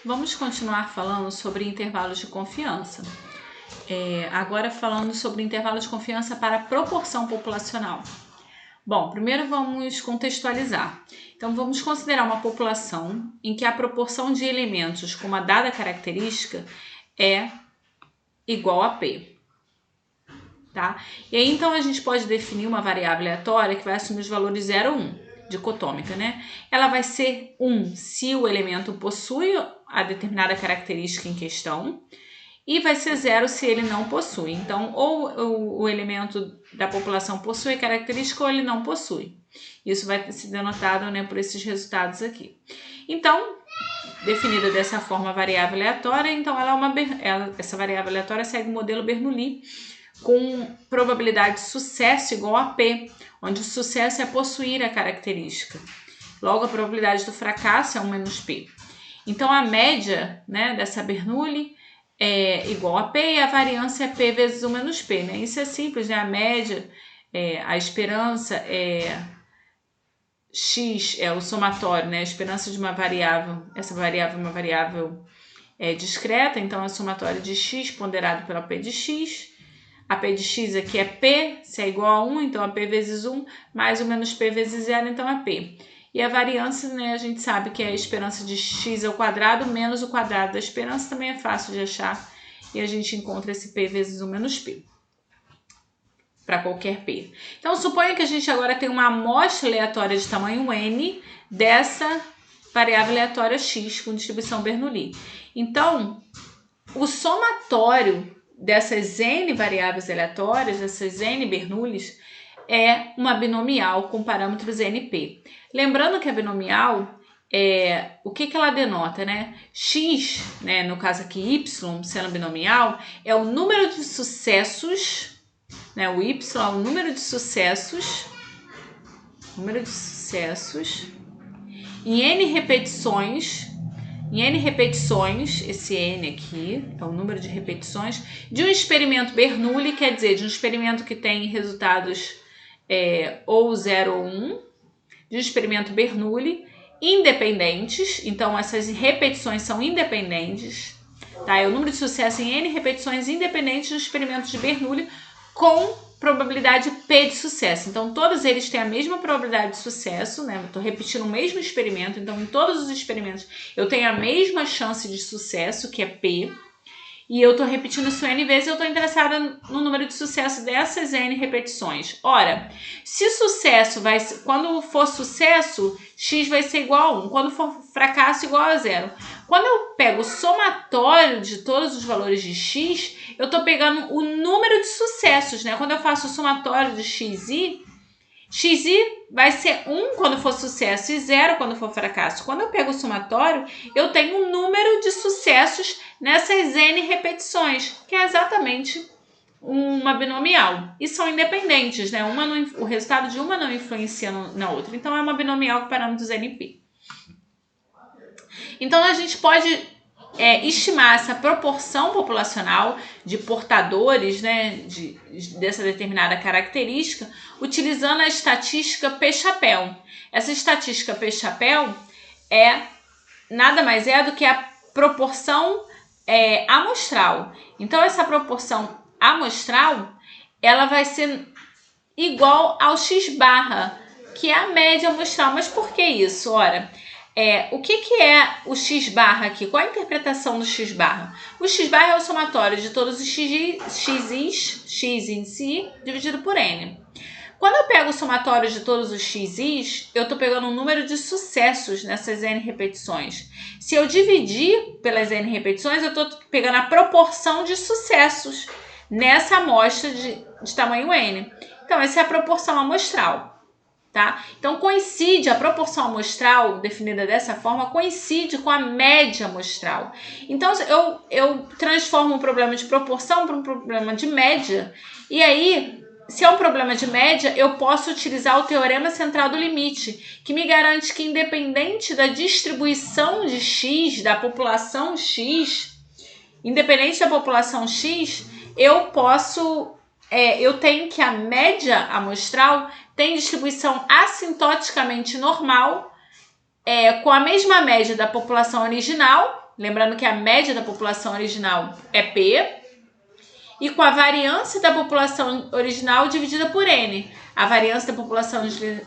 Vamos continuar falando sobre intervalos de confiança. Agora falando sobre intervalos de confiança para proporção populacional. Bom, primeiro vamos contextualizar. Então, vamos considerar uma população em que a proporção de elementos com uma dada característica é igual a P. Tá? E aí, então, a gente pode definir uma variável aleatória que vai assumir os valores 0 ou 1, dicotômica, né? Ela vai ser 1 se o elemento possui a determinada característica em questão, e vai ser 0 se ele não possui. Então, ou o elemento da população possui a característica ou ele não possui. Isso vai ser denotado, né, por esses resultados aqui. Então, definida dessa forma a variável aleatória, então essa variável aleatória segue o modelo Bernoulli com probabilidade de sucesso igual a P, onde o sucesso é possuir a característica. Logo, a probabilidade do fracasso é 1 menos P. Então, a média, né, dessa Bernoulli é igual a P e a variância é P vezes 1 menos P. Né? Isso é simples, né? A média, a esperança é X, é o somatório, né? A esperança de uma variável, essa variável é uma variável discreta, então é o somatório de X ponderado pela P de X. A P de X aqui é P, se é igual a 1, então é P vezes 1, mais o menos P vezes 0, então é P. E a variância, né, a gente sabe que é a esperança de x ao quadrado menos o quadrado da esperança, também é fácil de achar. E a gente encontra esse P vezes 1 menos P, para qualquer P. Então, suponha que a gente agora tem uma amostra aleatória de tamanho n dessa variável aleatória x com distribuição Bernoulli. Então, o somatório dessas n variáveis aleatórias, dessas n Bernoullis, é uma binomial com parâmetros NP. Lembrando que a binomial, o que ela denota, né? X, né, no caso aqui Y, sendo binomial, é o número de sucessos, né? O Y é o número de sucessos em N repetições, esse N aqui é o número de repetições, de um experimento Bernoulli, quer dizer, de um experimento que tem resultados ou 0 ou 1, de um experimento Bernoulli, independentes, então essas repetições são independentes, tá? É o número de sucesso em N repetições independentes do experimento de Bernoulli com probabilidade P de sucesso. Então, todos eles têm a mesma probabilidade de sucesso, né? Estou repetindo o mesmo experimento, então em todos os experimentos eu tenho a mesma chance de sucesso, que é P, e eu estou repetindo isso N vezes, eu estou interessada no número de sucesso dessas N repetições. Ora, se sucesso quando for sucesso, X vai ser igual a 1. Quando for fracasso, igual a 0. Quando eu pego o somatório de todos os valores de X, eu estou pegando o número de sucessos, né? Quando eu faço o somatório de XI vai ser 1 quando for sucesso e 0 quando for fracasso. Quando eu pego o somatório, eu tenho um número de sucessos nessas N repetições, que é exatamente uma binomial. E são independentes, né? O resultado de uma não influencia na outra. Então, é uma binomial com parâmetros NP. Então, a gente pode estimar essa proporção populacional de portadores, né, dessa determinada característica, utilizando a estatística P-chapéu. Essa estatística P-chapéu nada mais do que a proporção amostral. Então, essa proporção amostral, ela vai ser igual ao x-barra, que é a média amostral. Mas por que isso? Ora, o que é o x-barra aqui? Qual a interpretação do x-barra? O x-barra é o somatório de todos os x em si, dividido por n. Quando eu pego o somatório de todos os x's, eu estou pegando um número de sucessos nessas n repetições. Se eu dividir pelas n repetições, eu estou pegando a proporção de sucessos nessa amostra de tamanho n. Então, essa é a proporção amostral. Tá? Então, a proporção amostral, definida dessa forma, coincide com a média amostral. Então, eu transformo um problema de proporção para um problema de média. E aí, se é um problema de média, eu posso utilizar o teorema central do limite, que me garante que, independente da distribuição de X, da população X, eu tenho que a média amostral tem distribuição assintoticamente normal, com a mesma média da população original, lembrando que a média da população original é P, e com a variância da população original dividida por N. A variância da população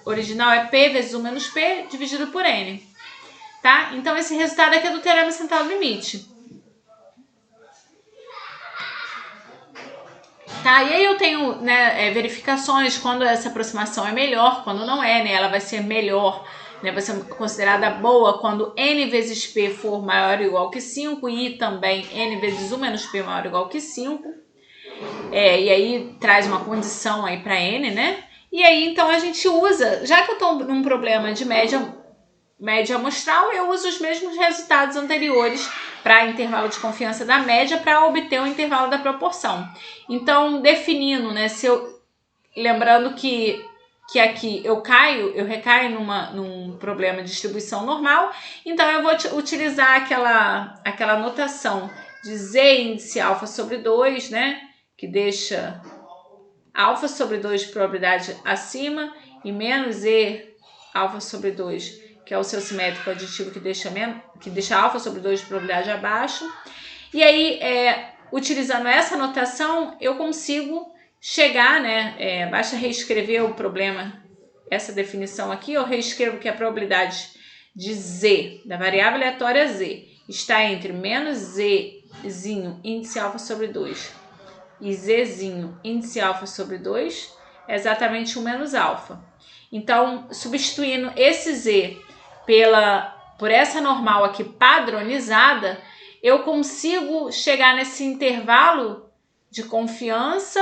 original é P vezes 1 menos P dividido por N. Tá? Então, esse resultado aqui é do teorema central do limite. Tá? E aí eu tenho, né, verificações quando essa aproximação é melhor, quando não é, né? Ela vai ser melhor, né? Vai ser considerada boa quando N vezes P for maior ou igual que 5 e também N vezes 1 menos P maior ou igual que 5. E aí traz uma condição aí para N, né? E aí então a gente usa, já que eu estou num problema de média amostral, eu uso os mesmos resultados anteriores para intervalo de confiança da média para obter o intervalo da proporção. Então, definindo, né, lembrando que aqui eu recaio num problema de distribuição normal, então eu vou utilizar aquela notação de Z índice alfa sobre 2, né, que deixa alfa sobre 2 de probabilidade acima e menos Z alfa sobre 2, que é o seu simétrico aditivo que deixa alfa sobre 2 de probabilidade abaixo. E aí, utilizando essa notação, eu consigo chegar, né? Basta reescrever o problema, essa definição aqui, eu reescrevo que a probabilidade de Z, da variável aleatória Z, está entre menos Zzinho índice alfa sobre 2 e Zzinho índice alfa sobre 2, é exatamente 1 menos alfa. Então, substituindo esse Z por essa normal aqui padronizada, eu consigo chegar nesse intervalo de confiança,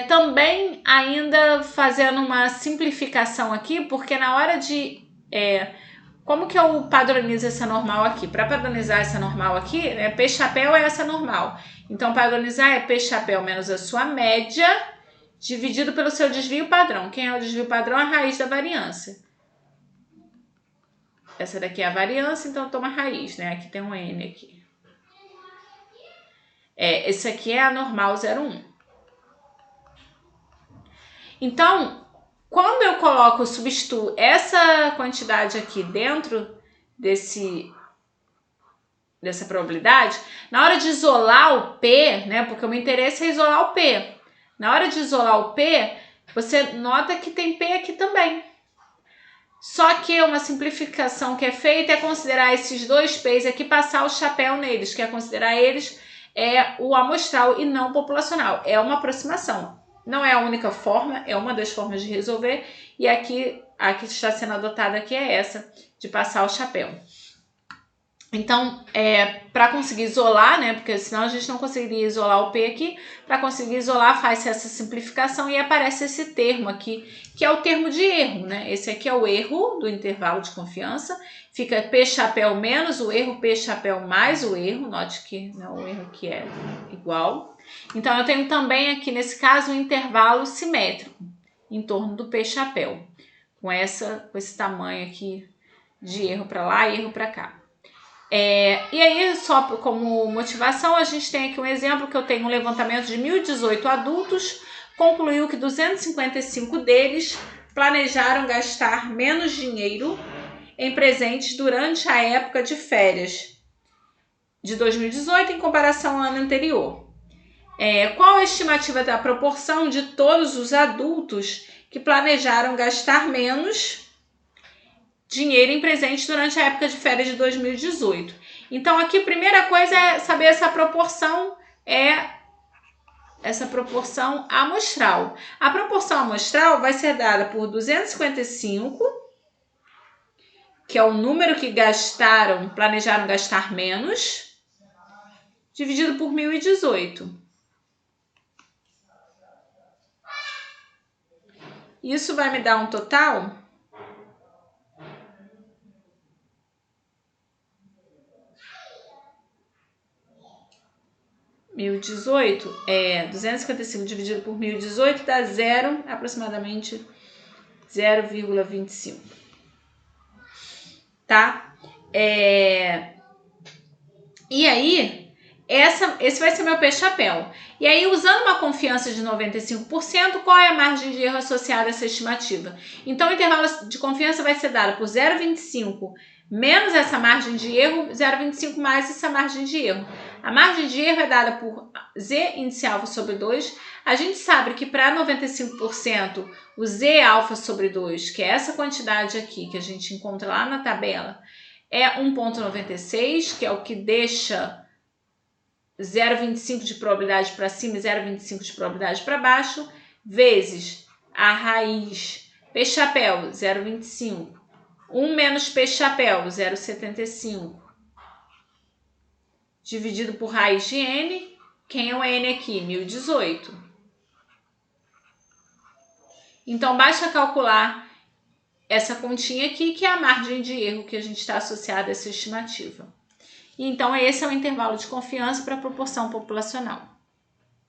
também ainda fazendo uma simplificação aqui, porque na hora de... como que eu padronizo essa normal aqui? Para padronizar essa normal aqui, P chapéu é essa normal. Então, padronizar é P chapéu menos a sua média, dividido pelo seu desvio padrão. Quem é o desvio padrão? A raiz da variância. Essa daqui é a variância, então toma raiz, né? Aqui tem um N aqui. Esse aqui é a normal 0,1. Então, quando eu substituo essa quantidade aqui dentro dessa probabilidade, na hora de isolar o P, né? Porque o meu interesse é isolar o P. Na hora de isolar o P, você nota que tem P aqui também. Só que uma simplificação que é feita é considerar esses dois P's aqui, passar o chapéu neles, que é considerar eles o amostral e não populacional. É uma aproximação. Não é a única forma, é uma das formas de resolver. E aqui, a que está sendo adotada aqui é essa, de passar o chapéu. Então, para conseguir isolar, né, porque senão a gente não conseguiria isolar o P aqui, para conseguir isolar faz essa simplificação e aparece esse termo aqui, que é o termo de erro, né? Esse aqui é o erro do intervalo de confiança, fica P chapéu menos o erro, P chapéu mais o erro, note que o erro aqui é igual. Então, eu tenho também aqui, nesse caso, um intervalo simétrico em torno do P chapéu, com esse tamanho aqui de erro para lá e erro para cá. E aí, só como motivação, a gente tem aqui um exemplo que eu tenho um levantamento de 1.018 adultos, concluiu que 255 deles planejaram gastar menos dinheiro em presentes durante a época de férias de 2018 em comparação ao ano anterior. Qual a estimativa da proporção de todos os adultos que planejaram gastar menos dinheiro em presente durante a época de férias de 2018. Então, aqui a primeira coisa é saber essa proporção amostral. A proporção amostral vai ser dada por 255, que é o número que planejaram gastar menos, dividido por 1.018. Isso vai me dar um total 255 dividido por 1.018 dá aproximadamente 0,25. Tá? E aí, esse vai ser meu P chapéu. E aí, usando uma confiança de 95%, qual é a margem de erro associada a essa estimativa? Então, o intervalo de confiança vai ser dado por 0,25 menos essa margem de erro, 0,25 mais essa margem de erro. A margem de erro é dada por Z inicial alfa sobre 2. A gente sabe que para 95% o Z alfa sobre 2, que é essa quantidade aqui que a gente encontra lá na tabela, é 1,96, que é o que deixa 0,25 de probabilidade para cima e 0,25 de probabilidade para baixo, vezes a raiz P chapéu, 0,25. 1 menos P chapéu, 0,75. Dividido por raiz de N. Quem é o N aqui? 1018. Então, basta calcular essa continha aqui, que é a margem de erro que a gente está associada a essa estimativa. Então, esse é o intervalo de confiança para a proporção populacional.